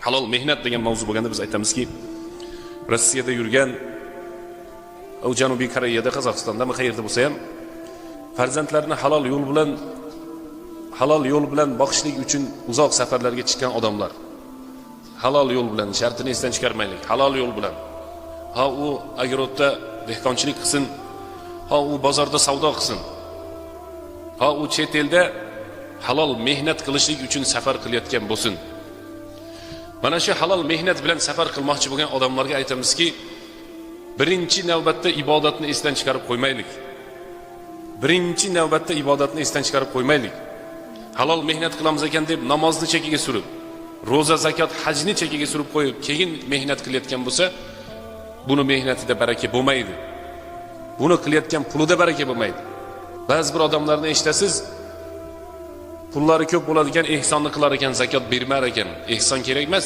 halol mehnat degan mavzu bo'lganda biz aytamizki, Rossiyada yurgan, Janubiy Koreyada, Qozog'istonda qayerda bo'lsa ham farzandlarini halol yo'l bilan boqishlik uchun uzoq safarlarga chiqqan odamlar. Halol yo'l bilan, shartini esdan chiqarmaylik. Halol yo'l bilan. Ha u agrodda dehqonchilik qilsin, ha u bozorda savdo qilsin, ha u chet elda halol mehnat qilishlik uchun safar qilayotgan bo'lsin. Mana shu halol mehnat bilan safar qilmoqchi bo'lgan odamlarga aytamizki, birinchi navbatda ibodatni esdan chiqarib qo'ymaylik. Birinchi navbatda ibodatni esdan chiqarib qo'ymaylik. Halol mehnat qilamiz ekan deb namozni chekiga surib, roza, zakot, hajni chekiga surib qo'yib, keyin mehnat qilayotgan bo'lsa, buni mehnatida baraka bo'lmaydi. Buni qilayotgan pulida baraka bo'lmaydi. Ba'zi bir odamlarni eshitasiz, pullari ko'p bo'ladigan ehsonni qilar ekan, zakot bermar ekan. Ehson kerak emas.